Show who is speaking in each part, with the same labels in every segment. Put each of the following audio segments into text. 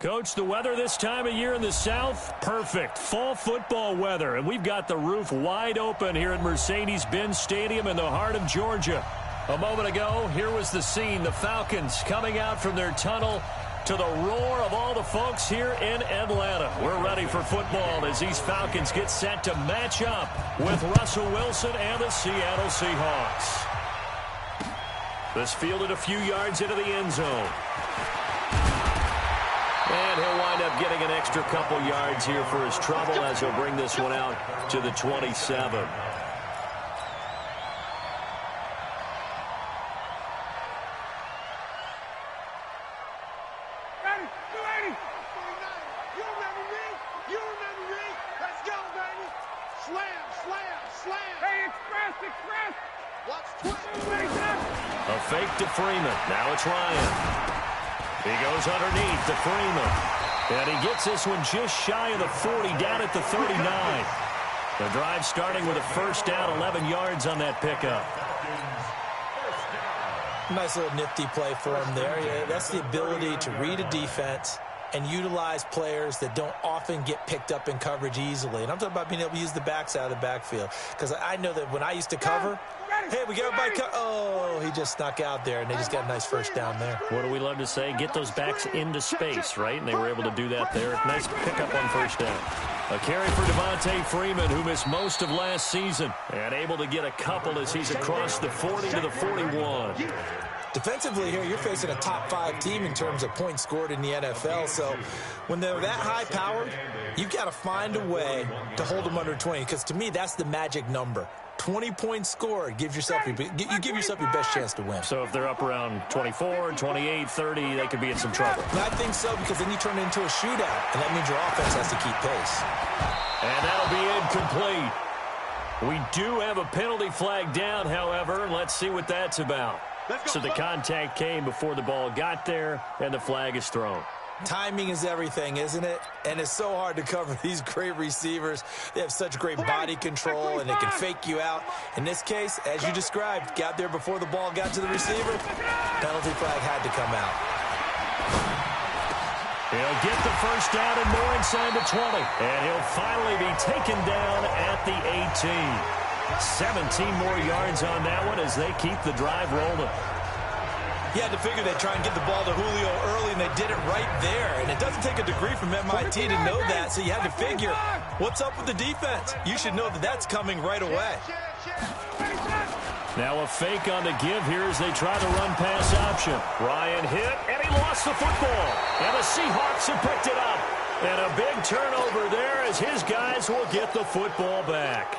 Speaker 1: Coach, the weather this time of year in the South, perfect. Fall football weather, and we've got the roof wide open here at Mercedes-Benz Stadium in the heart of Georgia. A moment ago, here was the scene. The Falcons coming out from their tunnel to the roar of all the folks here in Atlanta. We're ready for football as these Falcons get set to match up with Russell Wilson and the Seattle Seahawks. This fielded a few yards into the end zone. And he'll wind up getting an extra couple yards here for his trouble as he'll bring this one out to the 27. A fake to Freeman. Now it's Ryan. He goes underneath to Freeman. And he gets this one just shy of the 40, down at the 39. The drive starting with a first down, 11 yards on that pickup.
Speaker 2: Nice little nifty play for him there. Yeah, that's the ability to read a defense and utilize players that don't often get picked up in coverage easily. And I'm talking about being able to use the backside of the backfield. Because I know that when I used to cover, hey, we got everybody oh, he just snuck out there, and they just got a nice first down there.
Speaker 1: What do we love to say? Get those backs into space, right? And they were able to do that there. Nice pickup on first down. A carry for Devontae Freeman, who missed most of last season, and able to get a couple as he's across the 40 to the 41.
Speaker 2: Defensively here, you're facing a top-5 team in terms of points scored in the NFL. So when they're that high-powered, you've got to find a way to hold them under 20. Because to me, that's the magic number. 20 points scored gives yourself you give yourself your best chance to win.
Speaker 1: So if they're up around 24, 28, 30, they could be in some trouble.
Speaker 2: And I think so, because then you turn it into a shootout, and that means your offense has to keep pace.
Speaker 1: And that'll be incomplete. We do have a penalty flag down, however. Let's see what that's about. So the contact came before the ball got there, and the flag is thrown.
Speaker 2: Timing is everything, isn't it? And it's so hard to cover these great receivers. They have such great body control, and they can fake you out. In this case, as you described, got there before the ball got to the receiver. Penalty flag had to come out.
Speaker 1: He'll get the first down and more inside the 20. And he'll finally be taken down at the 18. 17 more yards on that one as they keep the drive rolling.
Speaker 2: You had to figure they'd try and get the ball to Julio early, and they did it right there. And it doesn't take a degree from MIT to know that, so you had to figure, what's up with the defense? You should know that that's coming right away.
Speaker 1: Now a fake on the give here as they try the run-pass option. Ryan hit, and he lost the football. And the Seahawks have picked it up. And a big turnover there as his guys will get the football back.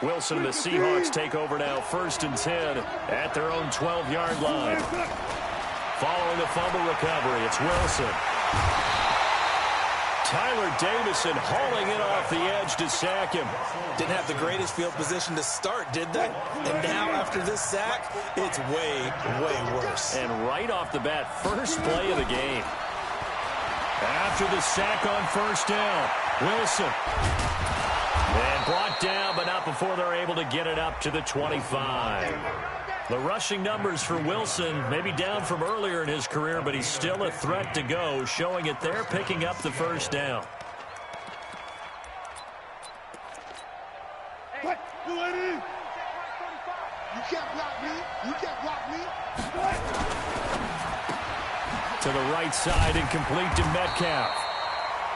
Speaker 1: Wilson and the Seahawks take over now, 1st and 10 at their own 12-yard line. Following the fumble recovery, it's Wilson. Tyler Davison hauling it off the edge to sack him.
Speaker 2: Didn't have the greatest field position to start, did they? And now after this sack, it's way, way worse.
Speaker 1: And right off the bat, first play of the game. After the sack on first down, Wilson. And brought down, but not before they're able to get it up to the 25. The rushing numbers for Wilson may be down from earlier in his career, but he's still a threat to go, showing it there, picking up the first down.
Speaker 3: What? You can't block me. You can't block me.
Speaker 1: To the right side and complete to Metcalf.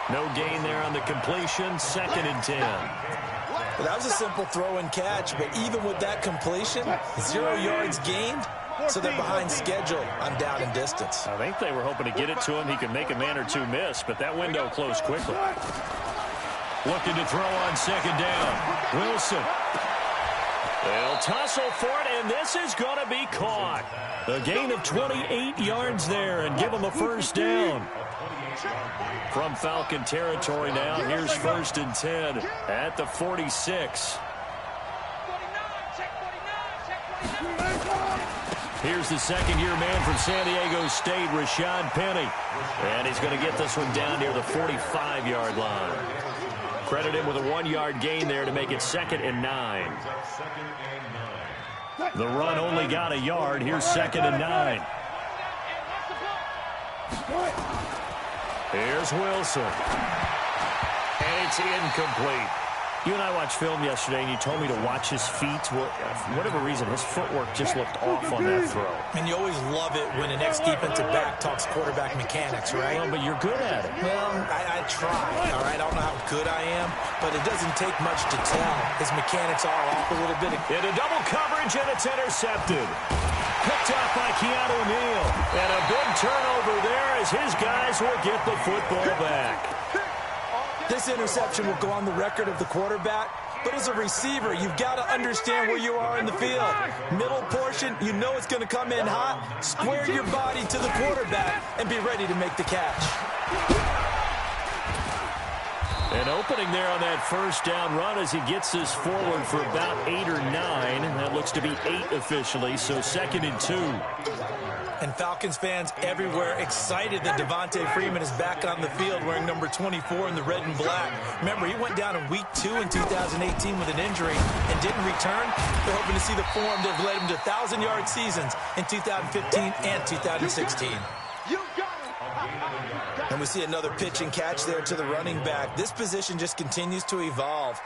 Speaker 1: No gain there on the completion, 2nd and 10.
Speaker 2: Well, that was a simple throw and catch, but even with that completion, 0 yards gained, so they're behind schedule on down and distance.
Speaker 1: I think they were hoping to get it to him. He could make a man or two miss, but that window closed quickly. Looking to throw on 2nd down. Wilson. They'll tussle for it, and this is going to be caught. A gain of 28 yards there and give them a first down. From Falcon territory now, here's 1st and 10 at the 46. Here's the second-year man from San Diego State, Rashad Penny. And he's going to get this one down near the 45-yard line. Credit him with a 1-yard gain there to make it 2nd and 9. The run only got a yard. Here's 2nd and 9. Here's Wilson. And it's incomplete. You and I watched film yesterday, and you told me to watch his feet. For whatever reason, his footwork just looked off on that throw.
Speaker 2: And you always love it when an ex-defensive back talks quarterback mechanics, right?
Speaker 1: Well, but you're good at it.
Speaker 2: Well, I try, all right? I don't know how good I am, but it doesn't take much to tell. His mechanics are off a little bit.
Speaker 1: Into double coverage, and it's intercepted. Picked up by Keanu Neal. And a big turnover there as his guys will get the football back.
Speaker 2: This interception will go on the record of the quarterback, but as a receiver, you've got to understand where you are in the field. Middle portion, you know it's going to come in hot. Square your body to the quarterback and be ready to make the catch.
Speaker 1: An opening there on that first down run as he gets this forward for about 8 or 9. That looks to be 8 officially, so 2nd and 2.
Speaker 2: And Falcons fans everywhere excited that Devontae Freeman is back on the field wearing number 24 in the red and black. Remember, he went down in week 2 in 2018 with an injury and didn't return. They're hoping to see the form that led him to 1,000-yard seasons in 2015 and 2016. And we see another pitch and catch there to the running back. This position just continues to evolve.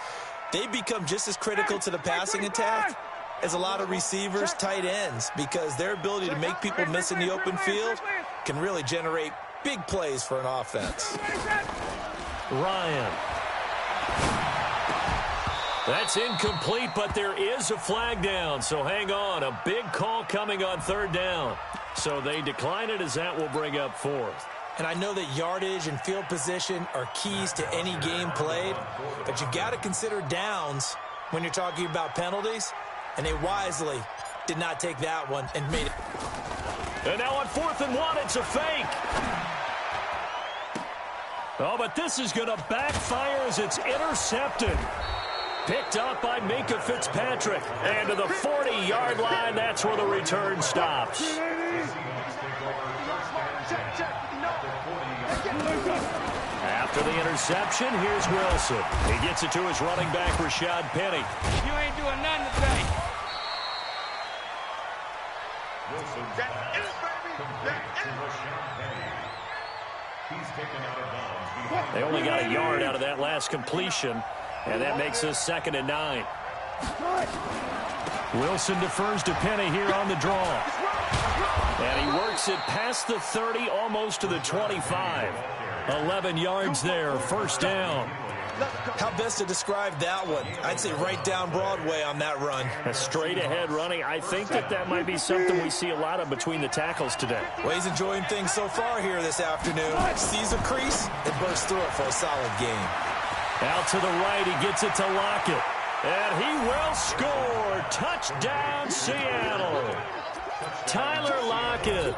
Speaker 2: They become just as critical to the passing attack as a lot of receivers, tight ends, because their ability to make people miss in the open field can really generate big plays for an offense.
Speaker 1: Ryan. That's incomplete, but there is a flag down, so hang on. A big call coming on 3rd down. So they decline it as that will bring up 4th.
Speaker 2: And I know that yardage and field position are keys to any game played, but you got to consider downs when you're talking about penalties. And they wisely did not take that one and made it.
Speaker 1: And now on 4th and 1, it's a fake. Oh, but this is going to backfire as it's intercepted. Picked up by Minka Fitzpatrick. And to the 40-yard line, that's where the return stops. After the interception, here's Wilson. He gets it to his running back, Rashad Penny.
Speaker 4: You ain't doing nothing today.
Speaker 1: They only got a yard out of that last completion, and that makes us 2nd and 9. Wilson defers to Penny here on the draw. And he works it past the 30, almost to the 25. 11 yards there, 1st down.
Speaker 2: How best to describe that one? I'd say right down Broadway on that run.
Speaker 1: A straight-ahead running. I think that might be something we see a lot of between the tackles today.
Speaker 2: Well, he's enjoying things so far here this afternoon. Sees a crease and bursts through it for a solid game.
Speaker 1: Out to the right, he gets it to Lockett. And he will score. Touchdown, Seattle. Tyler Lockett.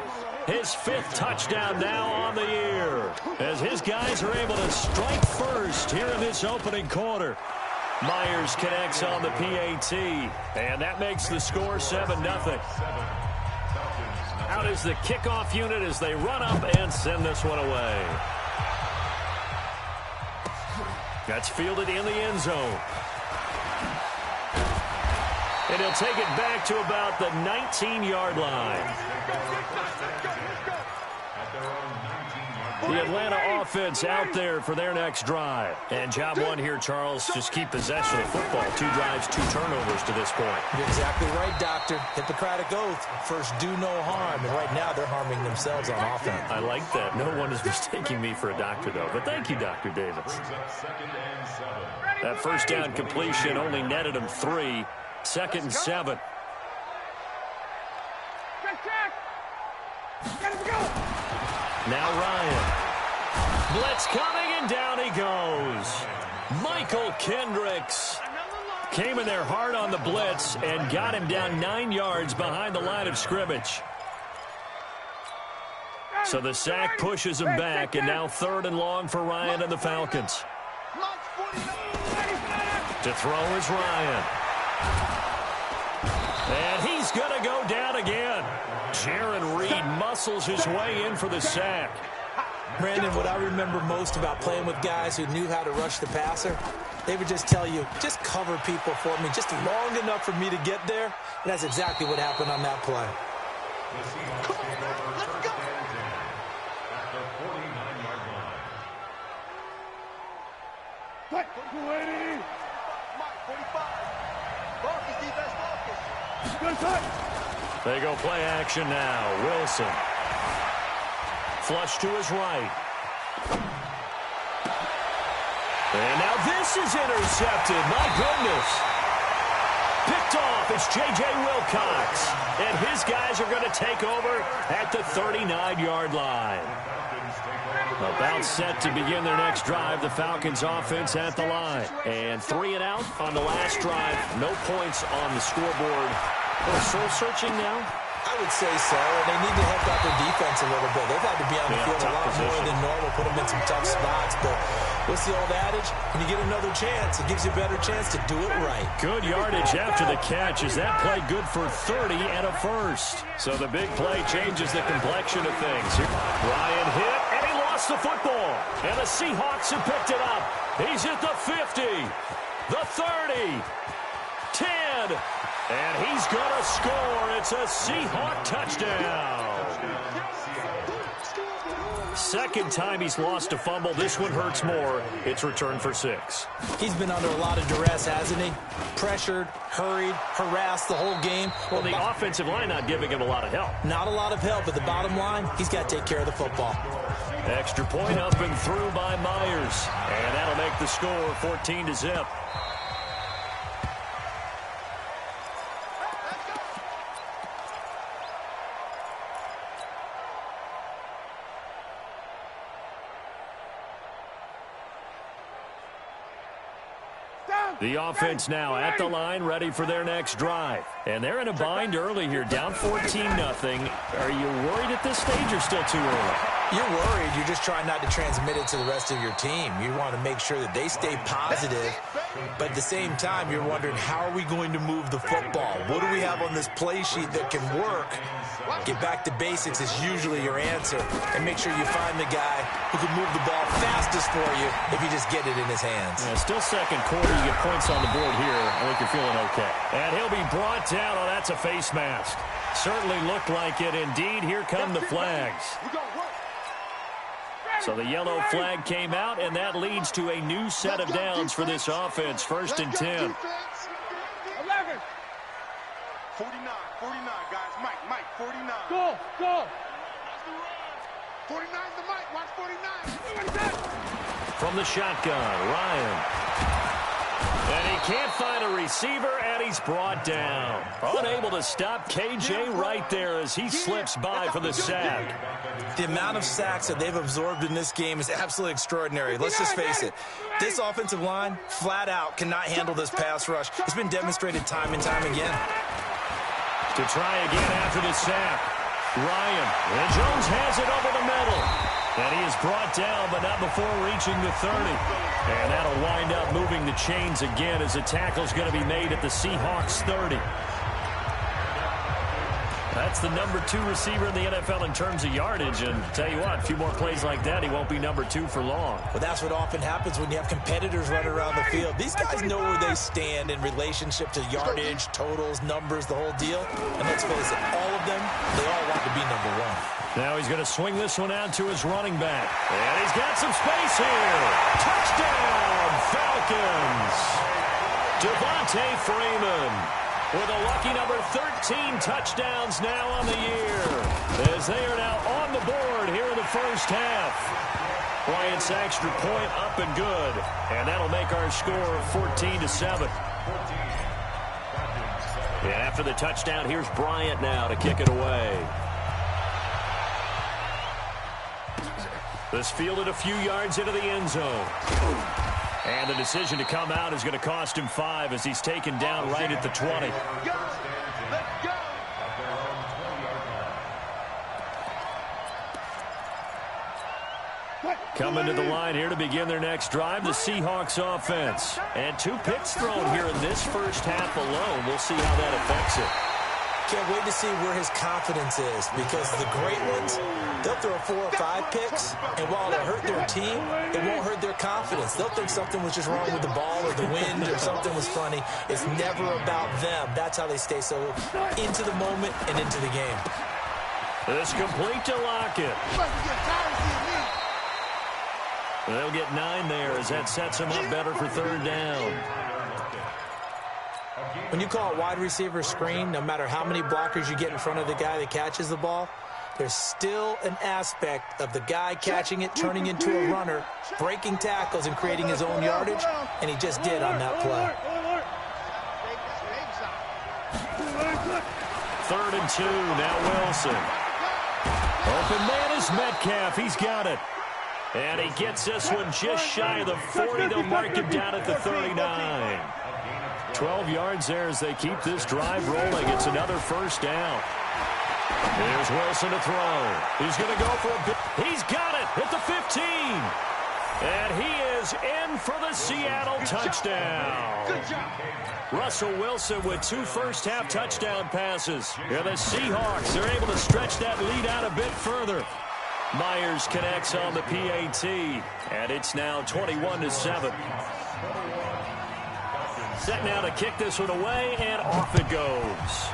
Speaker 1: His 5th touchdown now on the year, as his guys are able to strike first here in this opening quarter. Myers connects on the PAT, and that makes the score 7-0. Out is the kickoff unit as they run up and send this one away. That's fielded in the end zone. And he'll take it back to about the 19-yard line. The Atlanta offense out there for their next drive. And job one here, Charles, just keep possession of the football. 2 drives, 2 turnovers to this point.
Speaker 2: You're exactly right, Doctor. Hippocratic oath. First, do no harm. And right now, they're harming themselves on offense.
Speaker 1: I like that. No one is mistaking me for a doctor, though. But thank you, Dr. Davis. That first down completion only netted him 3. 2nd and 7. Now Ryan. Blitz coming, and down he goes. Michael Kendricks came in there hard on the blitz and got him down 9 yards behind the line of scrimmage. So the sack pushes him back, and now 3rd and long for Ryan and the Falcons. To throw is Ryan. And he's going to go down again. Jaron Reed muscles his way in for the sack.
Speaker 2: Brandon, what I remember most about playing with guys who knew how to rush the passer, they would just tell you, just cover people for me, just long enough for me to get there. And that's exactly what happened on that play.
Speaker 3: What? 280.
Speaker 5: Mike, 45. Focus, defense, focus.
Speaker 3: Good touch.
Speaker 1: They go play action now. Wilson. Flush to his right. And now this is intercepted. My goodness. Picked off. It's J.J. Wilcox. And his guys are going to take over at the 39-yard line. About set to begin their next drive. The Falcons offense at the line. And 3 and out on the last drive. No points on the scoreboard. Soul searching now?
Speaker 2: I would say so, and they need to help out their defense a little bit. They've had to be on the field a lot more than normal, put them in some tough spots. But what's the old adage? When you get another chance, it gives you a better chance to do it right.
Speaker 1: Good yardage after the catch. Is that play good for 30 and a first? So the big play changes the complexion of things. Ryan hit, and he lost the football. And the Seahawks have picked it up. He's at the 50, the 30, 10. And he's going to score. It's a Seahawk touchdown. Second time he's lost a fumble. This one hurts more. It's returned for 6.
Speaker 2: He's been under a lot of duress, hasn't he? Pressured, hurried, harassed the whole game.
Speaker 1: Well, the offensive line not giving him a lot of help.
Speaker 2: Not a lot of help, but the bottom line, he's got to take care of the football.
Speaker 1: Extra point up and through by Myers. And that'll make the score 14-0. The offense now at the line, ready for their next drive. And they're in a bind early here, down 14-0. Are you worried at this stage or still too early?
Speaker 2: You're worried. You're just trying not to transmit it to the rest of your team. You want to make sure that they stay positive. But at the same time, you're wondering, how are we going to move the football? What do we have on this play sheet that can work? Get back to basics is usually your answer. And make sure you find the guy who can move the ball fastest for you if you just get it in his hands.
Speaker 1: Yeah, still second quarter. You get points on the board here. I think you're feeling okay. And he'll be brought down. Oh, that's a face mask. Certainly looked like it. Indeed, here come the flags. So the yellow flag came out, and that leads to a new set of downs for this offense. 1st and 10.
Speaker 3: 11.
Speaker 5: 49, guys. Mike, 49.
Speaker 3: Go. 49's the Mike. Watch 49.
Speaker 1: From the shotgun, Ryan. And he can't find a receiver, and he's brought down. Unable to stop KJ right there as he slips by for the sack.
Speaker 2: The amount of sacks that they've absorbed in this game is absolutely extraordinary. Let's just face it. This offensive line, flat out, cannot handle this pass rush. It's been demonstrated time and time again.
Speaker 1: To try again after the sack. Ryan. And Jones has it over the middle. And he is brought down, but not before reaching the 30. And that'll wind up moving the chains again as the tackle's going to be made at the Seahawks 30. That's the number 2 receiver in the NFL in terms of yardage. And tell you what, a few more plays like that, he won't be number 2 for long.
Speaker 2: Well, that's what often happens when you have competitors running around the field. These guys know where they stand in relationship to yardage, totals, numbers, the whole deal. And let's face it, all of them, they all want to be number 1.
Speaker 1: Now he's going to swing this one out to his running back. And he's got some space here. Touchdown, Falcons. Devontae Freeman with a lucky number 13 touchdowns now on the year, as they are now on the board here in the first half. Bryant's extra point up and good, and that'll make our score 14-7. And after the touchdown, here's Bryant now to kick it away. This fielded a few yards into the end zone. And the decision to come out is going to cost him 5 as he's taken down right at the 20. Coming to the line here to begin their next drive, the Seahawks offense. And 2 picks thrown here in this first half alone. We'll see how that affects it.
Speaker 2: Can't wait to see where his confidence is, because the great ones, they'll throw 4 or 5 picks, and while it'll hurt their team, it won't hurt their confidence. They'll think something was just wrong with the ball or the wind or something was funny. It's never about them. That's how they stay so into the moment and into the game.
Speaker 1: This complete to Lockett. They'll get 9 there as that sets him up better for third down.
Speaker 2: When you call a wide receiver screen, no matter how many blockers you get in front of the guy that catches the ball, there's still an aspect of the guy catching it, turning into a runner, breaking tackles and creating his own yardage, and he just did on that play.
Speaker 1: 3rd and 2, now Wilson. Open man is Metcalf. He's got it. And he gets this one just shy of the 40. They'll mark him down at the 39. 12 yards there as they keep this drive rolling. It's another first down. Here's Wilson to throw. He's going to go for a big. He's got it at the 15. And he is in for the Seattle touchdown.
Speaker 3: Good job.
Speaker 1: Russell Wilson with 2 first-half touchdown passes. Here the Seahawks, they're able to stretch that lead out a bit further. Myers connects on the PAT, and it's now 21-7. Set now to kick this one away, and off it goes.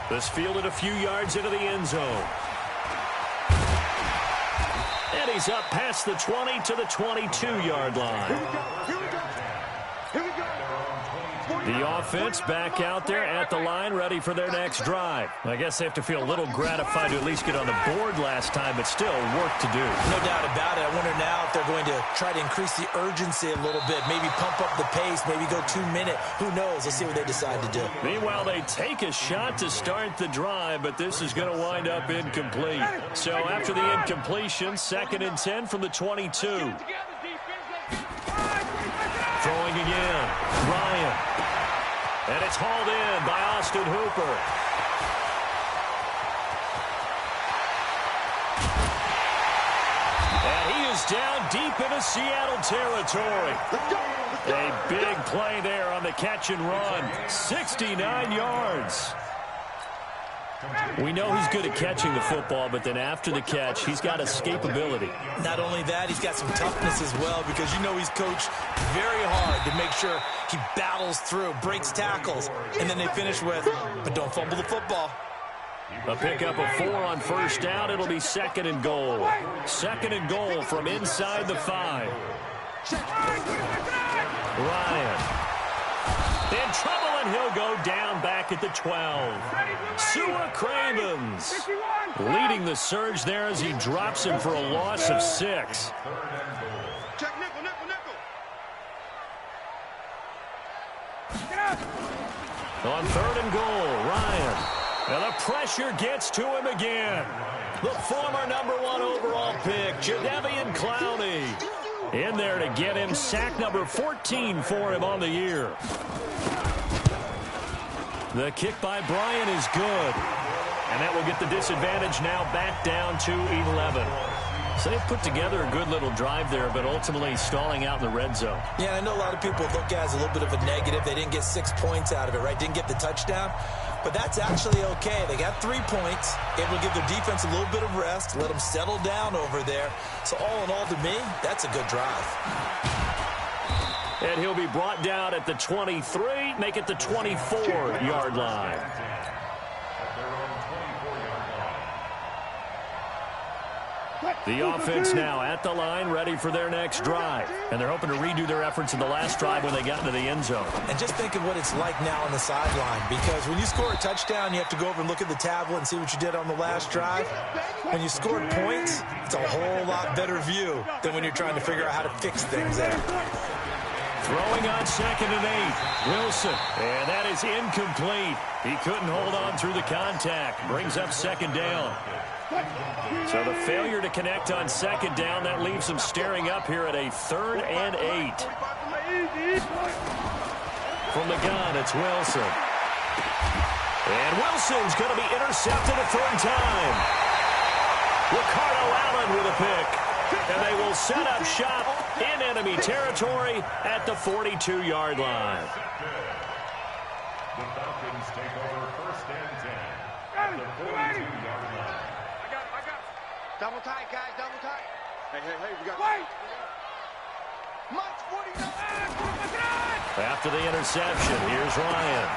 Speaker 1: This fielded a few yards into the end zone. And he's up past the 20 to the 22-yard line.
Speaker 3: Here we go. Here we go. Here we go.
Speaker 1: The offense back out there at the line, ready for their next drive. I guess they have to feel a little gratified to at least get on the board last time, but still work to do.
Speaker 2: No doubt about it. I wonder now if they're going to try to increase the urgency a little bit, maybe pump up the pace, maybe go 2-minute. Who knows? Let's see what they decide to do.
Speaker 1: Meanwhile, they take a shot to start the drive, but this is going to wind up incomplete. So after the incompletion, 2nd and 10 from the 22. Throwing again. Ryan. And it's hauled in by Austin Hooper. And he is down deep into Seattle territory. A big play there on the catch and run. 69 yards. We know he's good at catching the football, but then after the catch, he's got escapability.
Speaker 2: Not only that, he's got some toughness as well, because you know he's coached very hard to make sure he battles through, breaks tackles, and then they finish with, but don't fumble the football.
Speaker 1: A pickup of 4 on first down. It'll be 2nd and goal. 2nd and goal from inside the 5. Ryan. In trouble, and he'll go down back at the 12. Sua Cravens leading the surge there as he drops him for a loss of 6.
Speaker 5: Check nickel, nickel, nickel.
Speaker 1: On 3rd and goal, Ryan. And the pressure gets to him again. The former #1 overall pick, Jadeveon Clowney, in there to get him sack number 14 for him on the year. The kick by Bryant is good. And that will get the disadvantage now back down to 11. So they've put together a good little drive there, but ultimately stalling out in the red zone.
Speaker 2: Yeah, I know a lot of people look at it as a little bit of a negative. They didn't get 6 points out of it, right? Didn't get the touchdown. But that's actually okay. They got 3 points, able to give their defense a little bit of rest, let them settle down over there. So all in all, to me, that's a good drive.
Speaker 1: And he'll be brought down at the 23, make it the 24-yard line. The offense now at the line, ready for their next drive. And they're hoping to redo their efforts in the last drive when they got into the end zone.
Speaker 2: And just think of what it's like now on the sideline, because when you score a touchdown, you have to go over and look at the tablet and see what you did on the last drive. When you scored points, it's a whole lot better view than when you're trying to figure out how to fix things there.
Speaker 1: Throwing on 2nd and 8. Wilson. And that is incomplete. He couldn't hold on through the contact. Brings up 2nd down. So the failure to connect on 2nd down, that leaves them staring up here at a 3rd and 8. From the gun, it's Wilson. And Wilson's going to be intercepted a 3rd time. Ricardo Allen with a pick. And they will set up shop in enemy territory at the 42-yard line.
Speaker 6: The Falcons take over 1st and 10 at the 42-yard line.
Speaker 3: I got it.
Speaker 5: Double tight, guys, double tight. Hey, we got...
Speaker 3: Wait!
Speaker 5: Mike's 49.
Speaker 1: After the interception, here's Ryan.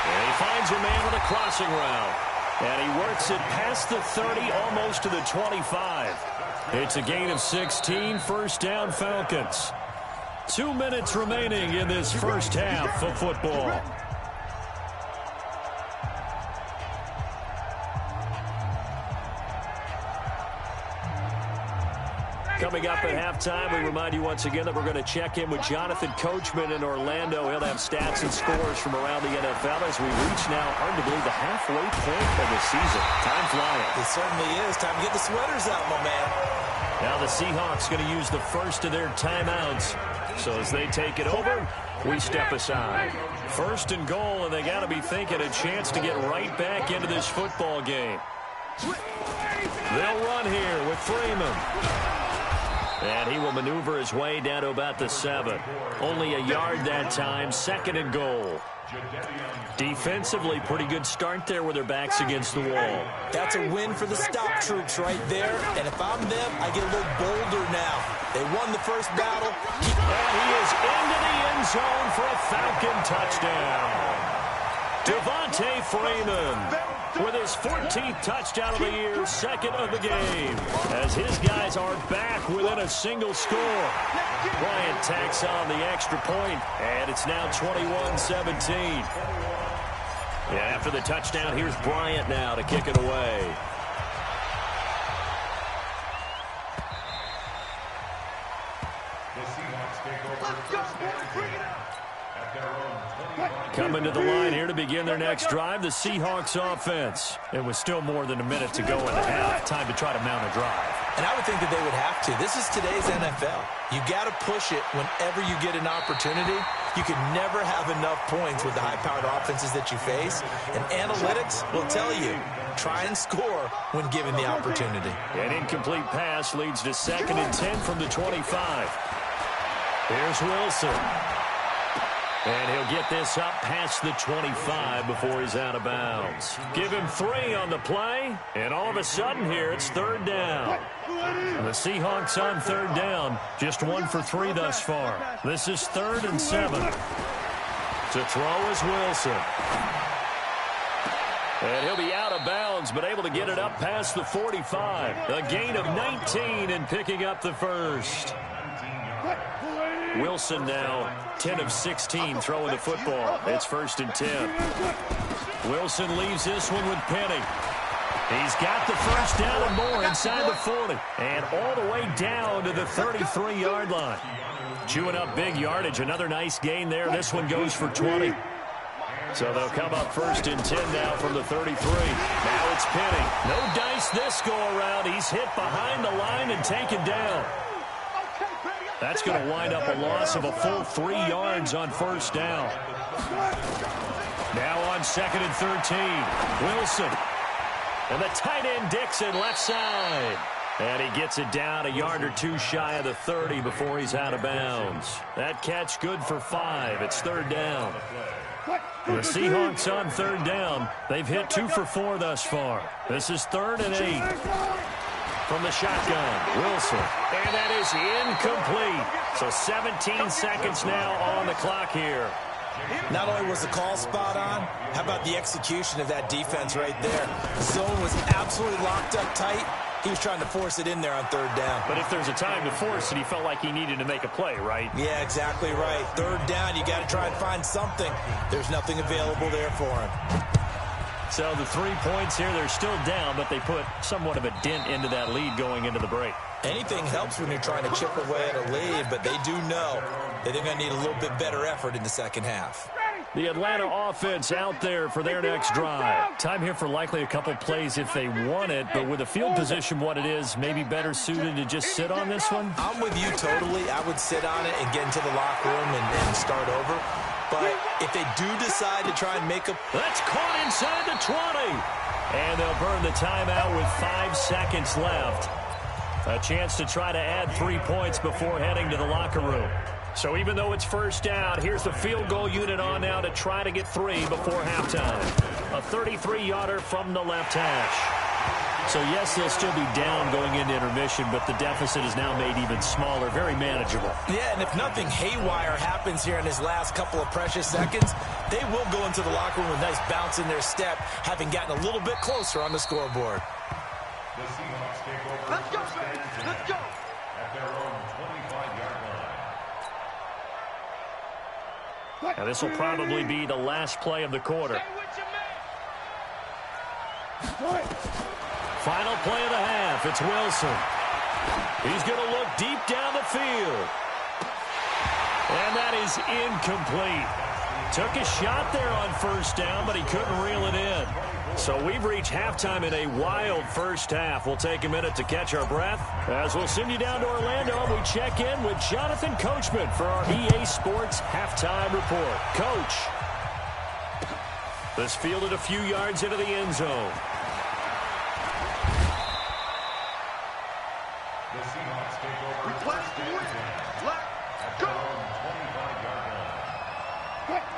Speaker 1: And he finds a man with a crossing route. And he works it past the 30, almost to the 25. It's a gain of 16, first down Falcons. 2 minutes remaining in this first half of football. Coming up at halftime, we remind you once again that we're going to check in with Jonathan Coachman in Orlando. He'll have stats and scores from around the NFL as we reach now, hard to believe, the halfway point of the season. Time flying.
Speaker 2: It certainly is. Time to get the sweaters out, my man.
Speaker 1: Now the Seahawks going to use the first of their timeouts. So as they take it over, we step aside. First and goal, and they got to be thinking a chance to get right back into this football game. They'll run here with Freeman. And he will maneuver his way down to about the 7. Only a yard that time, second and goal. Defensively, pretty good start there with their backs against the wall.
Speaker 2: That's a win for the stop troops right there. And if I'm them, I get a little bolder now. They won the first battle.
Speaker 1: And he is into the end zone for a Falcon touchdown. Devontae Freeman with his 14th touchdown of the year, second of the game, as his guys are back within a single score. Bryant tacks on the extra point, and it's now 21-17. Yeah, after the touchdown, here's Bryant now to kick it away.
Speaker 6: The Seahawks take over first and 10 at their own 20.
Speaker 1: Coming to the line here to begin their next drive, the Seahawks offense. It was still more than a minute to go in the half. Time to try to mount a drive.
Speaker 2: And I would think that they would have to. This is today's NFL. You got to push it whenever you get an opportunity. You can never have enough points with the high-powered offenses that you face. And analytics will tell you, try and score when given the opportunity.
Speaker 1: An incomplete pass leads to second and 10 from the 25. Here's Wilson. And he'll get this up past the 25 before he's out of bounds. Give him 3 on the play, and all of a sudden here it's third down. The Seahawks on third down, just 1 for 3 thus far. This is 3rd and 7. To throw is Wilson. And he'll be out of bounds, but able to get it up past the 45. A gain of 19 and picking up the first. Wilson now 10 of 16 throwing the football. It's 1st and 10. Wilson leaves this one with Penny. He's got the first down and more inside the 40. And all the way down to the 33-yard line. Chewing up big yardage. Another nice gain there. This one goes for 20. So they'll come up 1st and 10 now from the 33. Now it's Penny. No dice this go around. He's hit behind the line and taken down. That's going to wind up a loss of a full 3 yards on first down. Now on 2nd and 13. Wilson. And the tight end Dixon left side. And he gets it down a yard or 2 shy of the 30 before he's out of bounds. That catch good for 5. It's 3rd down. The Seahawks on 3rd down. They've hit 2 for 4 thus far. This is 3rd and 8. From the shotgun, Wilson. And that is incomplete. So 17 seconds now on the clock here.
Speaker 2: Not only was the call spot on, how about the execution of that defense right there? The zone was absolutely locked up tight. He was trying to force it in there on 3rd down.
Speaker 1: But if there's a time to force it, he felt like he needed to make a play, right?
Speaker 2: Yeah, exactly right. 3rd down, you got to try and find something. There's nothing available there for him.
Speaker 1: So the 3 points here, they're still down, but they put somewhat of a dent into that lead going into the break.
Speaker 2: Anything helps when you're trying to chip away at a lead, but they do know that they're going to need a little bit better effort in the second half.
Speaker 1: The Atlanta offense out there for their next drive. Time here for likely a couple plays if they want it, but with the field position what it is, maybe better suited to just sit on this one?
Speaker 2: I'm with you totally. I would sit on it and get into the locker room and start over. But if they do decide to try and make a...
Speaker 1: That's caught inside the 20. And they'll burn the timeout with 5 seconds left. A chance to try to add 3 points before heading to the locker room. So even though it's first down, here's the field goal unit on now to try to get 3 before halftime. A 33-yarder from the left hash. So, yes, they'll still be down going into intermission, but the deficit is now made even smaller, very manageable.
Speaker 2: Yeah, and if nothing haywire happens here in his last couple of precious seconds, they will go into the locker room with a nice bounce in their step, having gotten a little bit closer on the scoreboard.
Speaker 6: The Seahawks take over.
Speaker 1: And this will probably be the last play of the quarter. Final play of the half. It's Wilson. He's going to look deep down the field. And that is incomplete. Took a shot there on first down, but he couldn't reel it in. So we've reached halftime in a wild first half. We'll take a minute to catch our breath as we'll send you down to Orlando and we check in with Jonathan Coachman for our EA Sports Halftime Report. Coach, this fielded a few yards into the end zone.
Speaker 6: The Seahawks take over first and 10. Let's go! 25-yard line.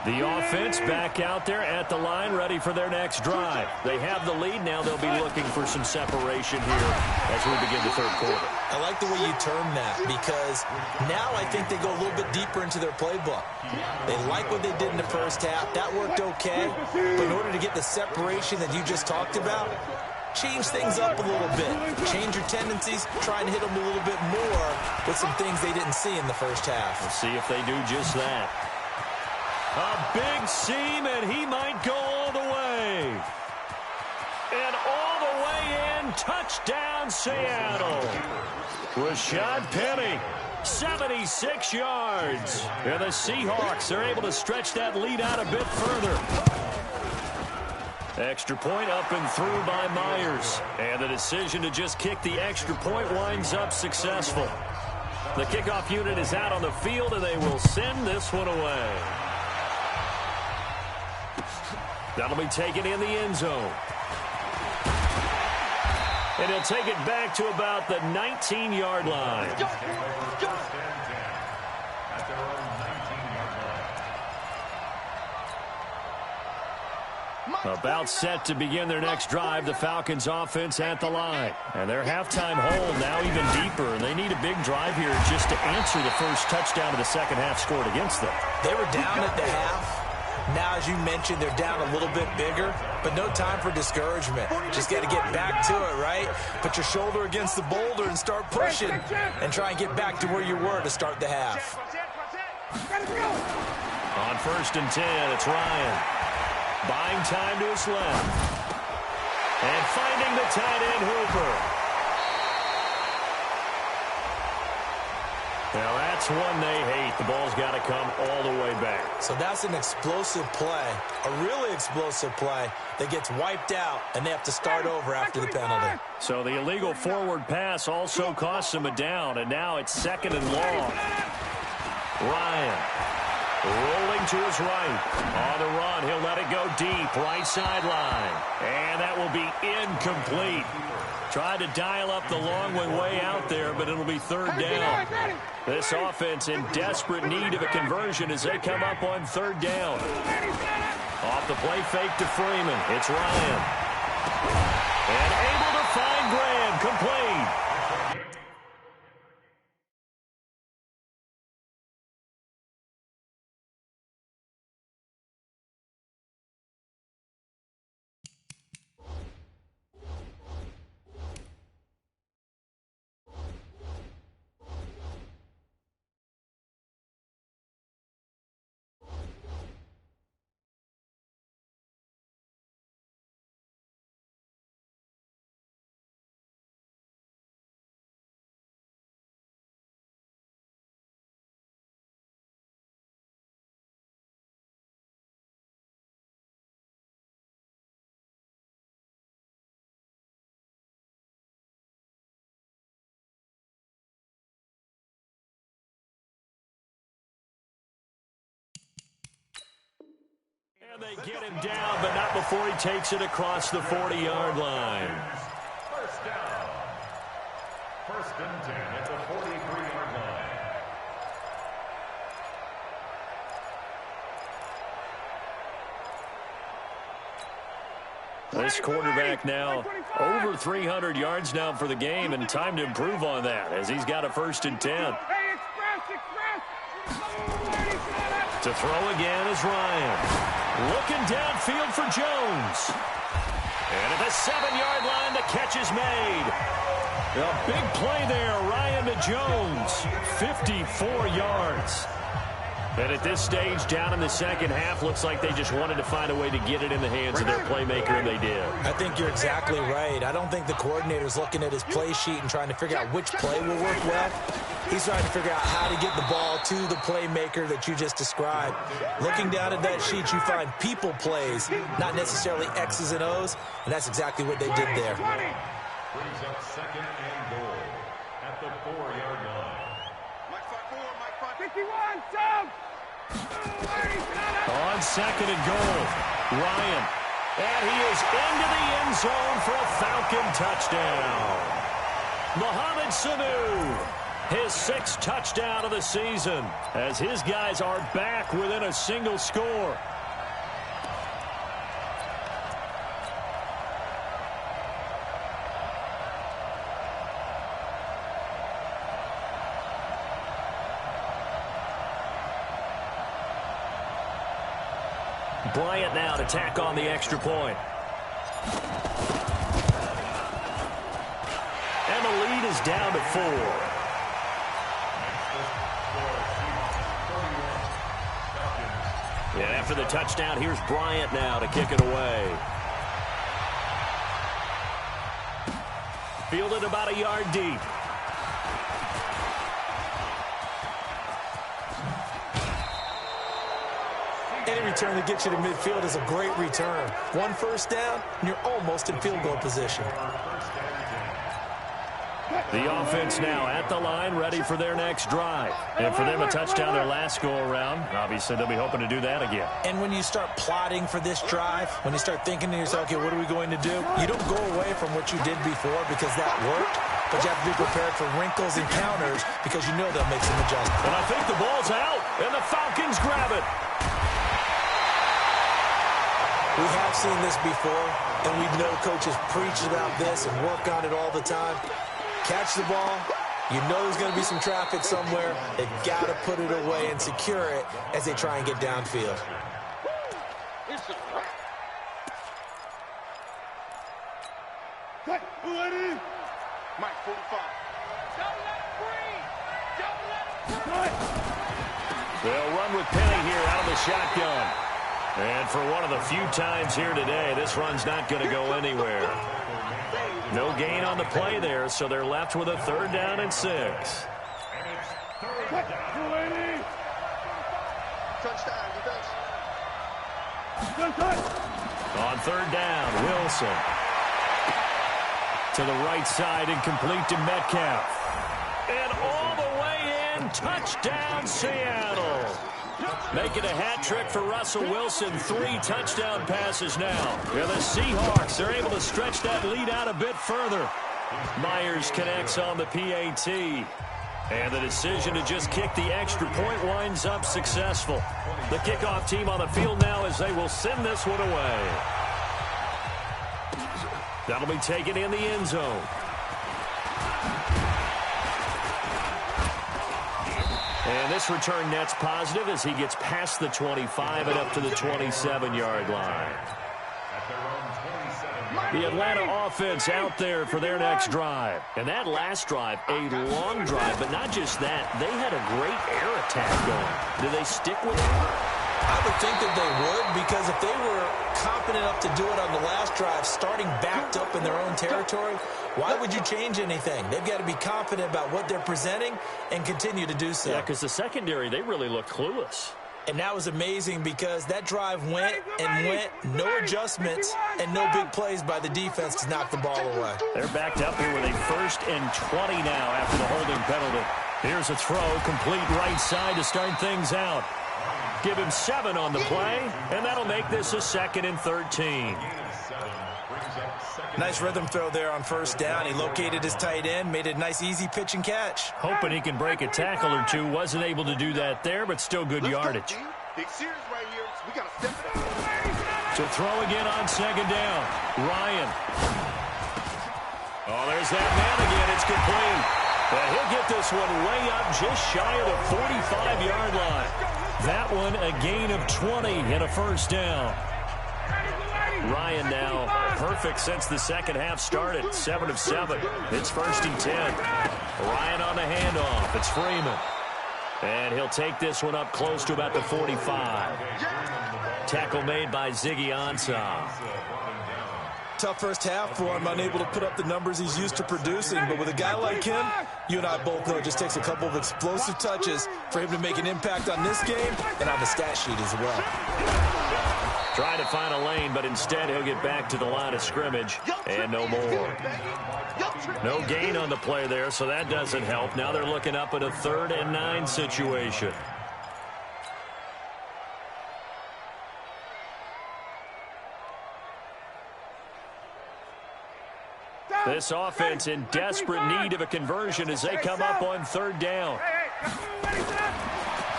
Speaker 1: The offense back out there at the line, ready for their next drive. They have the lead. Now they'll be looking for some separation here as we begin the third quarter.
Speaker 2: I like the way you term that because now I think they go a little bit deeper into their playbook. They like what they did in the first half. That worked okay. But in order to get the separation that you just talked about, change things up a little bit. Change your tendencies. Try and hit them a little bit more with some things they didn't see in the first half.
Speaker 1: We'll see if they do just that. A big seam, and he might go all the way. And all the way in, touchdown Seattle. Rashad Penny, 76 yards. And the Seahawks are able to stretch that lead out a bit further. Extra point up and through by Myers. And the decision to just kick the extra point winds up successful. The kickoff unit is out on the field, and they will send this one away. That'll be taken in the end zone. And he'll take it back to about the 19-yard line. About set to begin their next drive, the Falcons offense at the line. And their halftime hole now even deeper, and they need a big drive here just to answer the first touchdown of the second half scored against them.
Speaker 2: They were down at the half. Now, as you mentioned, they're down a little bit bigger, but no time for discouragement. Just got to get back to it, right? Put your shoulder against the boulder and start pushing and try and get back to where you were to start the half.
Speaker 1: On 1st and 10, it's Ryan. Buying time to his left. And finding the tight end Hooper. Now that's one they hate. The ball's got to come all the way back.
Speaker 2: So that's an explosive play, a really explosive play that gets wiped out, and they have to start over after the penalty.
Speaker 1: So the illegal forward pass also costs them a down, and now it's 2nd and long. Ryan rolling to his right. On the run, he'll let it go deep, right sideline. And that will be incomplete. Tried to dial up the long way out there, but it'll be 3rd down. This offense in desperate need of a conversion as they come up on 3rd down. Off the play fake to Freeman. It's Ryan. And able to find Graham. Complete. And they get him down, but not before he takes it across the 40-yard line.
Speaker 6: First down. 1st and 10 at the 43-yard line.
Speaker 1: This quarterback now over 300 yards now for the game, and time to improve on that as he's got a 1st and 10. To throw again is Ryan. Looking downfield for Jones. And at the 7-yard line, the catch is made. A big play there, Ryan to Jones. 54 yards. And at this stage, down in the second half, looks like they just wanted to find a way to get it in the hands of their playmaker, and they did.
Speaker 2: I think you're exactly right. I don't think the coordinator's looking at his play sheet and trying to figure out which play will work well. He's trying to figure out how to get the ball to the playmaker that you just described. Looking down at that sheet, you find people plays, not necessarily X's and O's, and that's exactly what they did there.
Speaker 6: Brings up second and goal at the 4-yard line.
Speaker 5: Mike 5-4, Mike 5.
Speaker 4: 51, Tom!
Speaker 1: On second and goal, Ryan. And he is into the end zone for a Falcon touchdown. Mohamed Sanu, his 6th touchdown of the season, as his guys are back within a single score. Bryant now to tack on the extra point. And the lead is down to 4. And after the touchdown, here's Bryant now to kick it away. Fielded about a yard deep.
Speaker 2: Any return that gets you to midfield is a great return. 1 first down, and you're almost in field goal position.
Speaker 1: The offense now at the line, ready for their next drive. And for them, a touchdown their last go-around. Obviously, they'll be hoping to do that again.
Speaker 2: And when you start plotting for this drive, when you start thinking to yourself, okay, what are we going to do? You don't go away from what you did before because that worked, but you have to be prepared for wrinkles and counters because you know they'll make some adjustments.
Speaker 1: And I think the ball's out, and the Falcons grab it.
Speaker 2: We have seen this before, and we know coaches preach about this and work on it all the time. Catch the ball. You know there's going to be some traffic somewhere. They've got to put it away and secure it as they try and get downfield.
Speaker 5: Mike 45.
Speaker 1: They'll run with Penny here out of the shotgun. And for one of the few times here today, this run's not going to go anywhere. No gain on the play there, so they're left with a 3rd down and 6.
Speaker 5: Touchdown, defense.
Speaker 1: On 3rd down, Wilson. To the right side, incomplete to Metcalf. And all the way in, touchdown Seattle. Making a hat trick for Russell Wilson. 3 touchdown passes now. Yeah, the Seahawks are able to stretch that lead out a bit further. Myers connects on the PAT. And the decision to just kick the extra point winds up successful. The kickoff team on the field now as they will send this one away. That'll be taken in the end zone. And this return net's positive as he gets past the 25 and up to the 27-yard line. The Atlanta offense out there for their next drive. And that last drive, a long drive, but not just that. They had a great air attack going. Do they stick with it?
Speaker 2: I would think that they would, because if they were confident enough to do it on the last drive, starting backed up in their own territory, why would you change anything? They've got to be confident about what they're presenting and continue to do so.
Speaker 1: Yeah, because the secondary, they really look clueless.
Speaker 2: And that was amazing because that drive went and went, no adjustments, and no big plays by the defense to knock the ball away.
Speaker 1: They're backed up here with a 1st and 20 now after the holding penalty. Here's a throw, complete right side to start things out. Give him 7 on the play, and that'll make this a 2nd and 13.
Speaker 2: Nice rhythm throw there on 1st down. He located his tight end, made it a nice easy pitch and catch.
Speaker 1: Hoping he can break a tackle or two. Wasn't able to do that there, but still good yardage.
Speaker 5: Big series right here, so we got to step it up.
Speaker 1: To throw again on 2nd down. Ryan. Oh, there's that man again. It's complete. But he'll get this one way up just shy of the 45-yard line. That one a gain of 20 and a 1st down. Ryan now perfect since the second half started. 7 of 7. It's 1st and 10. Ryan on the handoff. It's Freeman. And he'll take this one up close to about the 45. Tackle made by Ziggy Ansah.
Speaker 2: Tough first half for him, unable to put up the numbers he's used to producing. But with a guy like him, you and I both know it just takes a couple of explosive touches for him to make an impact on this game and on the stat sheet as well.
Speaker 1: Trying to find a lane, but instead he'll get back to the line of scrimmage and no more. No gain on the play there, so that doesn't help. Now they're looking up at a 3rd and 9 situation. This offense in desperate need of a conversion as they come up on 3rd down.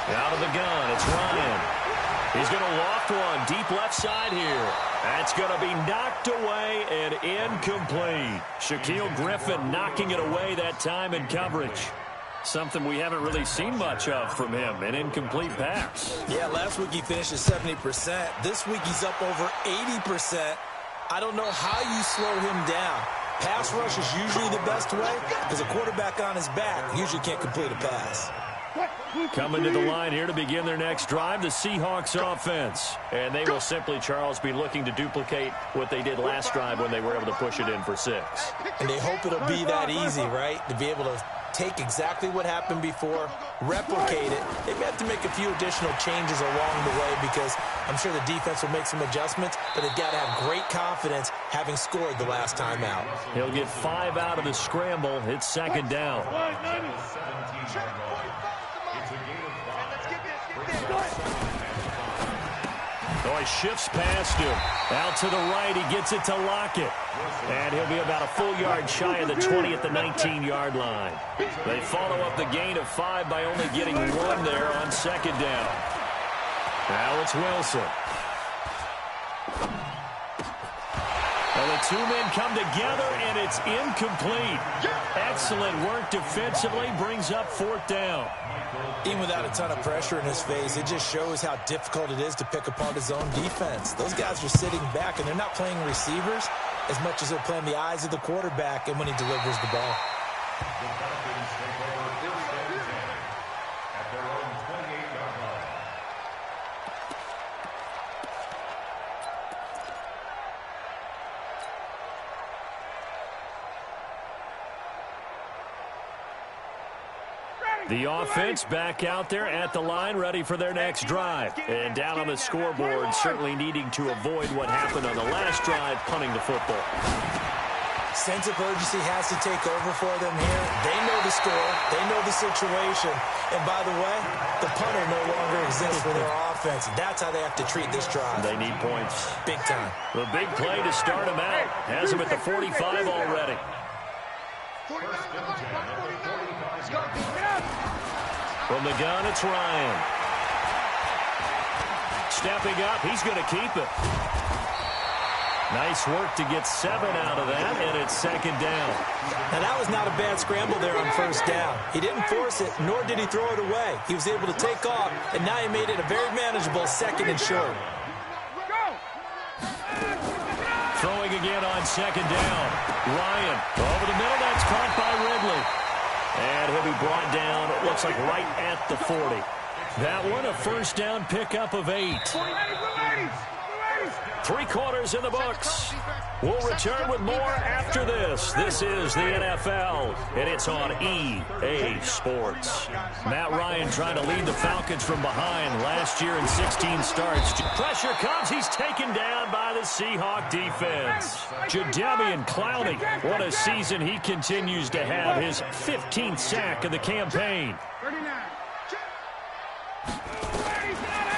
Speaker 1: Out of the gun, it's Ryan. He's going to loft one deep left side here. That's going to be knocked away and incomplete. Shaquille Griffin knocking it away that time in coverage. Something we haven't really seen much of from him, an incomplete pass.
Speaker 2: Yeah, last week he finished at 70%. This week he's up over 80%. I don't know how you slow him down. Pass rush is usually the best way because a quarterback on his back usually can't complete a pass.
Speaker 1: Coming to the line here to begin their next drive, the Seahawks offense. And they will simply, Charles, be looking to duplicate what they did last drive when they were able to push it in for 6.
Speaker 2: And they hope it'll be that easy, right? To be able to take exactly what happened before, replicate it. They may have to make a few additional changes along the way because I'm sure the defense will make some adjustments, but they've got to have great confidence having scored the last time out.
Speaker 1: He'll get 5 out of the scramble. It's 2nd down. Oh, he shifts past him. Out to the right, he gets it to Lockett. And he'll be about a full yard shy of the 20 at the 19-yard line. They follow up the gain of 5 by only getting 1 there on 2nd down. Now it's Wilson. Well, the 2 men come together, and it's incomplete. Excellent work defensively, brings up 4th down.
Speaker 2: Even without a ton of pressure in his face, it just shows how difficult it is to pick apart his own defense. Those guys are sitting back, and they're not playing receivers as much as they're playing the eyes of the quarterback and when he delivers the ball.
Speaker 6: The Falcons take over 1st and 10 at their own 28-yard line.
Speaker 1: The offense back out there at the line, ready for their next drive. And down on the scoreboard, certainly needing to avoid what happened on the last drive, punting the football.
Speaker 2: Sense of urgency has to take over for them here. They know the score. They know the situation. And by the way, the punter no longer exists for their offense. That's how they have to treat this drive.
Speaker 1: They need points.
Speaker 2: Big time.
Speaker 1: The big play to start them out. Has them at the 45 already. From the gun, it's Ryan. Stepping up, he's going to keep it. Nice work to get 7 out of that, and it's 2nd down.
Speaker 2: Now, that was not a bad scramble there on 1st down. He didn't force it, nor did he throw it away. He was able to take off, and now he made it a very manageable 2nd and short.
Speaker 1: Throwing again on 2nd down. Ryan over the middle. That's caught by Ridley. And he'll be brought down, it looks like right at the 40. That one, a 1st down pickup of 8. 3 quarters in the books. We'll return with more after this. This is the NFL, and it's on EA Sports. Matt Ryan trying to lead the Falcons from behind last year in 16 starts. Pressure comes. He's taken down by the Seahawk defense. Jadeveon Clowney, what a season he continues to have. His 15th sack of the campaign.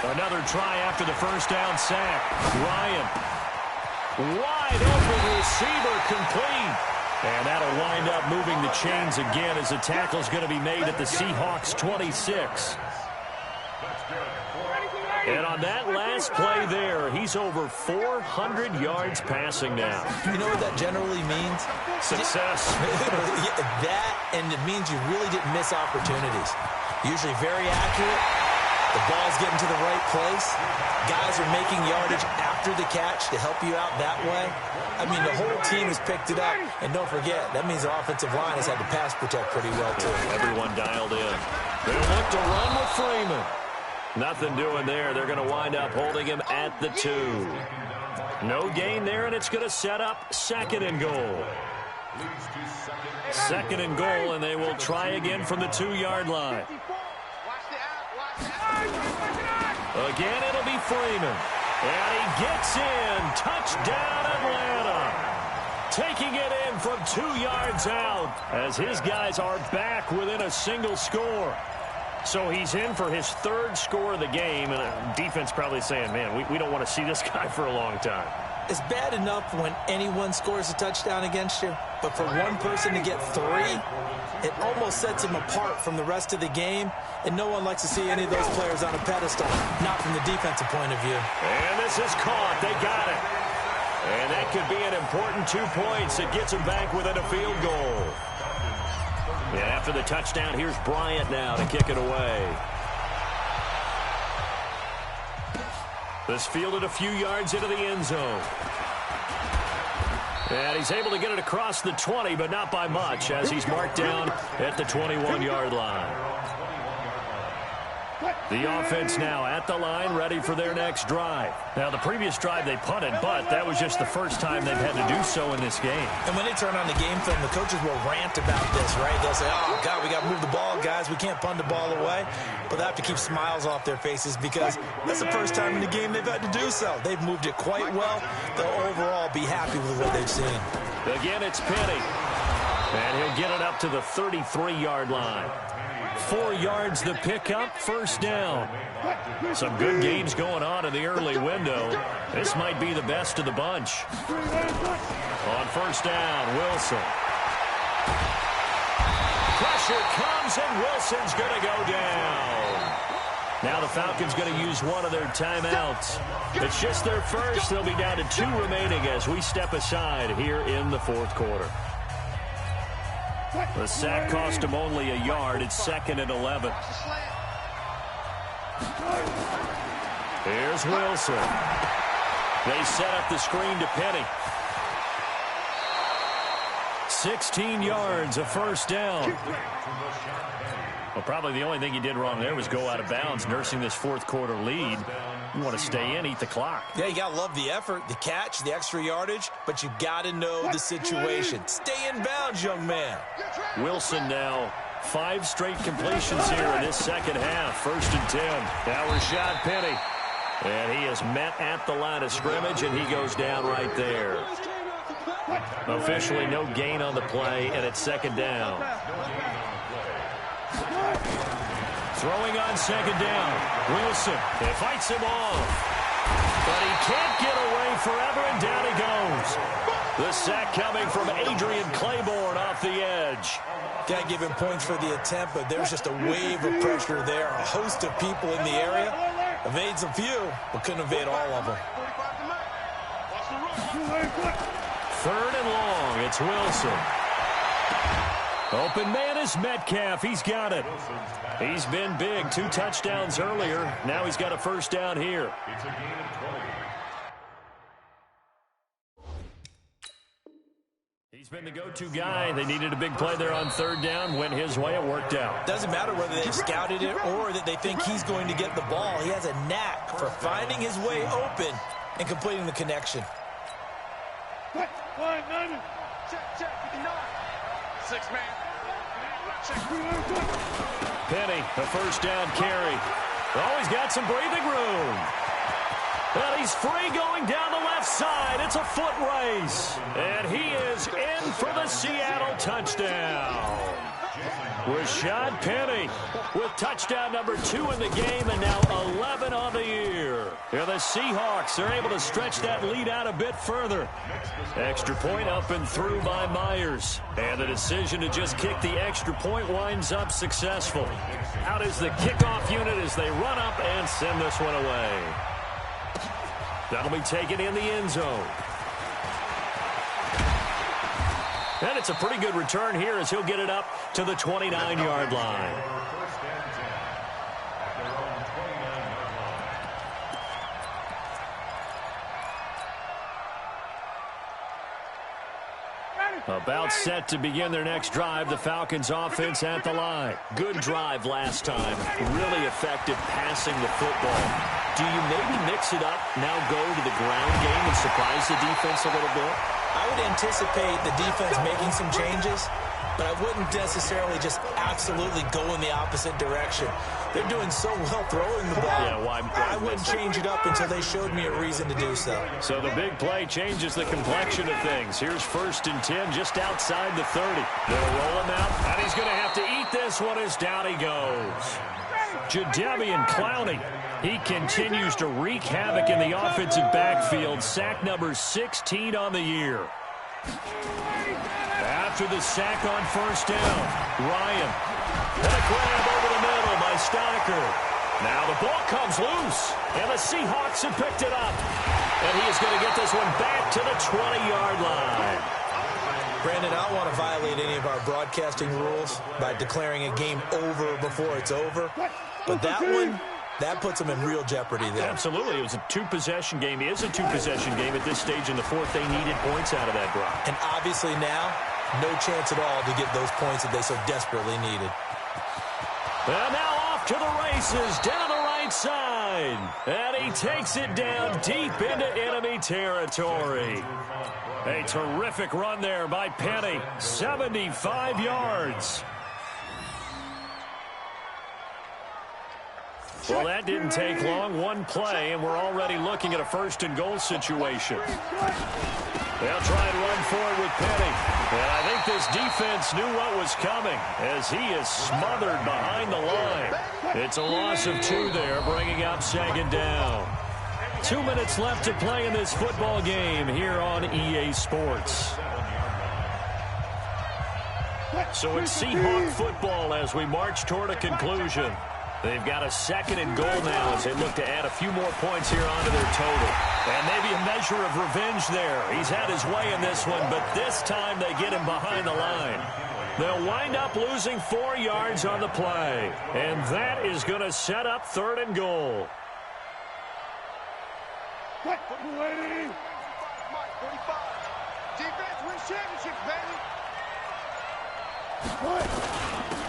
Speaker 1: Another try after the 1st down sack. Ryan, wide open receiver, complete. And that'll wind up moving the chains again as the tackle's going to be made at the Seahawks 26. And on that last play there, he's over 400 yards passing now.
Speaker 2: You know what that generally means?
Speaker 1: Success.
Speaker 2: That, and it means you really didn't miss opportunities. Usually very accurate. The ball's getting to the right place. Guys are making yardage after the catch to help you out that way. I mean, the whole team has picked it up. And don't forget, that means the offensive line has had to pass protect pretty well, too.
Speaker 1: Everyone dialed in. They'll look to run with Freeman. Nothing doing there. They're going to wind up holding him at the 2. No gain there, and it's going to set up second and goal. Second and goal, and they will try again from the 2-yard line. Again, it'll be Freeman. And he gets in. Touchdown, Atlanta. Taking it in from 2 yards out as his guys are back within a single score. So he's in for his 3rd score of the game, and the defense probably saying, man, we don't want to see this guy for a long time.
Speaker 2: It's bad enough when anyone scores a touchdown against you, but for one person to get 3, it almost sets him apart from the rest of the game, and no one likes to see any of those players on a pedestal, not from the defensive point of view.
Speaker 1: And this is caught. They got it. And that could be an important 2 points. It gets them back within a field goal. Yeah, after the touchdown, here's Bryant now to kick it away. This fielded a few yards into the end zone. And he's able to get it across the 20, but not by much, as he's marked down at the 21-yard line. The offense now at the line, ready for their next drive. Now, the previous drive they punted, but that was just the first time they've had to do so in this game.
Speaker 2: And when they turn on the game film, the coaches will rant about this, right? They'll say, oh, God, we got to move the ball, guys. We can't punt the ball away. But they have to keep smiles off their faces because that's the first time in the game they've had to do so. They've moved it quite well. They'll overall be happy with what they've seen.
Speaker 1: Again, it's Penny. And he'll get it up to the 33-yard line. 4 yards the pickup, first down. Some good games going on in the early window. This might be the best of the bunch. On first down, Wilson. Pressure comes, and Wilson's going to go down. Now the Falcons going to use one of their timeouts. It's just their first. They'll be down to 2 remaining as we step aside here in the 4th quarter. The sack cost him only a yard. It's 2nd and 11. Here's Wilson. They set up the screen to Penny. 16 yards, a first down. Well, probably the only thing he did wrong there was go out of bounds, nursing this 4th quarter lead. You want to stay in, eat the clock.
Speaker 2: Yeah, you got to love the effort, the catch, the extra yardage, but you got to know the situation. Stay in bounds, young man.
Speaker 1: Wilson now 5 straight completions here in this second half. 1st and 10. Now Rashad Penny. And he is met at the line of scrimmage, and he goes down right there. Officially no gain on the play, and it's 2nd down. Throwing on 2nd down. Wilson, it fights him off. But he can't get away forever, and down he goes. The sack coming from Adrian Claiborne off the edge.
Speaker 2: Can't give him points for the attempt, but there's just a wave of pressure there. A host of people in the area. Evades a few, but couldn't evade all of them.
Speaker 1: 3rd and long. It's Wilson. Open man is Metcalf. He's got it. He's been big. 2 touchdowns earlier. Now he's got a first down here.
Speaker 6: It's a gain of 20.
Speaker 1: He's been the go-to guy. They needed a big play there on 3rd down. Went his way. It worked out.
Speaker 2: Doesn't matter whether they scouted it or that they think he's going to get the ball. He has a knack for finding his way open and completing the connection.
Speaker 3: Check, 6 man.
Speaker 1: Penny, a first down carry. Oh, he's got some breathing room. And he's free going down the left side. It's a foot race. And he is in for the Seattle touchdown. Rashad Penny with touchdown number 2 in the game, and now 11 on the year. Here the Seahawks are able to stretch that lead out a bit further. Extra point up and through by Myers. And the decision to just kick the extra point winds up successful. Out is the kickoff unit as they run up and send this one away. That'll be taken in the end zone. And it's a pretty good return here as he'll get it up to the 29-yard line. About set to begin their next drive, the Falcons offense at the line.
Speaker 7: Good drive last time. Really effective passing the football. Do you maybe mix it up, now go to the ground game and surprise the defense a little bit?
Speaker 2: I would anticipate the defense making some changes, but I wouldn't necessarily just absolutely go in the opposite direction. They're doing so well throwing the ball.
Speaker 1: Yeah, why
Speaker 2: I wouldn't change it up until they showed me a reason to do so.
Speaker 1: So the big play changes the complexion of things. Here's 1st and 10 just outside the 30. They'll roll him out, and he's going to have to eat this one as down he goes. Jadeveon Clowney. He continues to wreak havoc in the offensive backfield. Sack number 16 on the year. After the sack on 1st down, Ryan. And a grab over the middle by Stocker. Now the ball comes loose, and the Seahawks have picked it up. And he is going to get this one back to the 20-yard line.
Speaker 2: Brandon, I don't want to violate any of our broadcasting rules by declaring a game over before it's over. But that one, that puts them in real jeopardy there.
Speaker 1: Absolutely. It was a two-possession game. It is a two-possession game at this stage in the 4th. They needed points out of that drive.
Speaker 2: And obviously now, no chance at all to get those points that they so desperately needed.
Speaker 1: And now off to the races, down the right side. And he takes it down deep into enemy territory. A terrific run there by Penny. 75 yards. Well, that didn't take long. One play, and we're already looking at a 1st and goal situation. They'll try and run forward with Penny. And I think this defense knew what was coming as he is smothered behind the line. It's a loss of 2 there, bringing up 2nd down. 2 minutes left to play in this football game here on EA Sports. So it's Seahawk football as we march toward a conclusion. They've got a 2nd and goal now as they look to add a few more points here onto their total. And maybe a measure of revenge there. He's had his way in this one, but this time they get him behind the line. They'll wind up losing 4 yards on the play. And that is going to set up 3rd and goal.
Speaker 5: Defense wins championships, baby.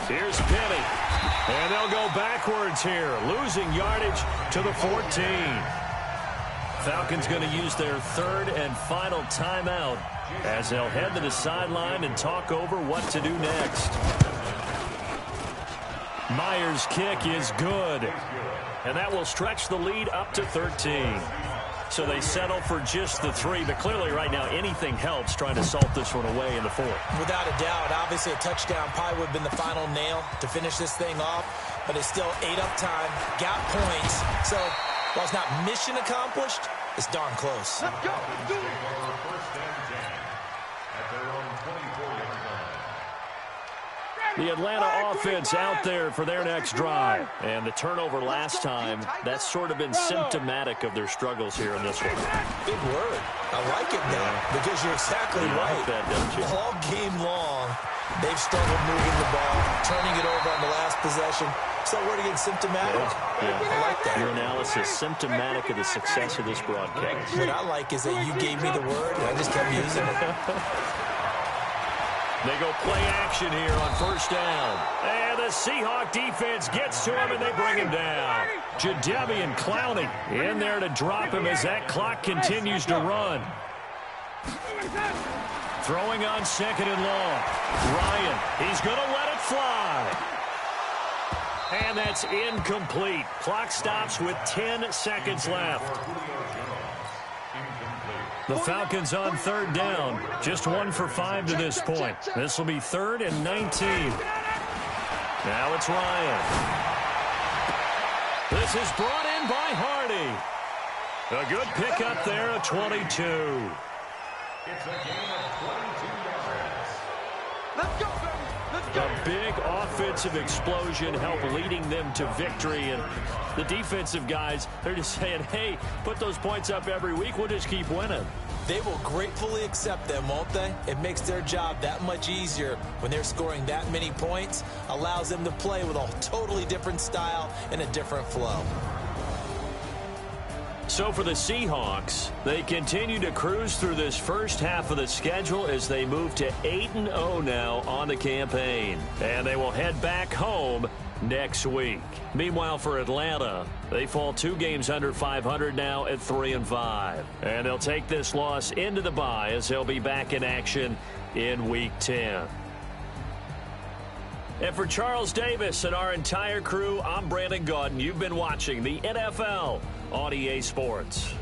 Speaker 1: Here's Penny. And they'll go backwards here, losing yardage to the 14. Falcons going to use their 3rd and final timeout as they'll head to the sideline and talk over what to do next. Myers' kick is good. And that will stretch the lead up to 13. So they settle for just the 3, but clearly right now anything helps trying to salt this one away in the 4th.
Speaker 2: Without a doubt, obviously a touchdown probably would have been the final nail to finish this thing off, but it's still 8 up time, got points. So while it's not mission accomplished, it's darn close.
Speaker 5: Let's go. Do it.
Speaker 1: The Atlanta offense out there for their next drive. And the turnover last time, that's sort of been symptomatic of their struggles here in this one.
Speaker 2: Big word. I like it now because you're exactly right.
Speaker 1: Like that, don't you?
Speaker 2: All game long, they've struggled moving the ball, turning it over on the last possession. So word again, symptomatic?
Speaker 1: Yeah.
Speaker 2: I like that.
Speaker 1: Your analysis, symptomatic of the success of this broadcast.
Speaker 2: What I like is that you gave me the word, and I just kept using it.
Speaker 1: They go play action here on 1st down. And the Seahawk defense gets to him, and they bring him down. Jadeveon Clowney in there to drop him as that clock continues to run. Throwing on 2nd and long. Ryan, he's going to let it fly. And that's incomplete. Clock stops with 10 seconds left. The Falcons on 3rd down. Just 1 for 5 to this point. This will be 3rd and 19. Now it's Ryan. This is brought in by Hardy. A good pickup there at 22.
Speaker 6: It's a gain of 22 yards.
Speaker 5: Let's go, baby. Let's go.
Speaker 1: A big offensive explosion helped leading them to victory. And the defensive guys, they're just saying, hey, put those points up every week. We'll just keep winning.
Speaker 2: They will gratefully accept them, won't they? It makes their job that much easier when they're scoring that many points. Allows them to play with a totally different style and a different flow.
Speaker 1: So for the Seahawks, they continue to cruise through this first half of the schedule as they move to 8-0 now on the campaign. And they will head back home next week. Meanwhile, for Atlanta, they fall 2 games under 500 now at 3-5. And they'll take this loss into the bye as they'll be back in action in Week 10. And for Charles Davis and our entire crew, I'm Brandon Gaudin. You've been watching the NFL on EA Sports.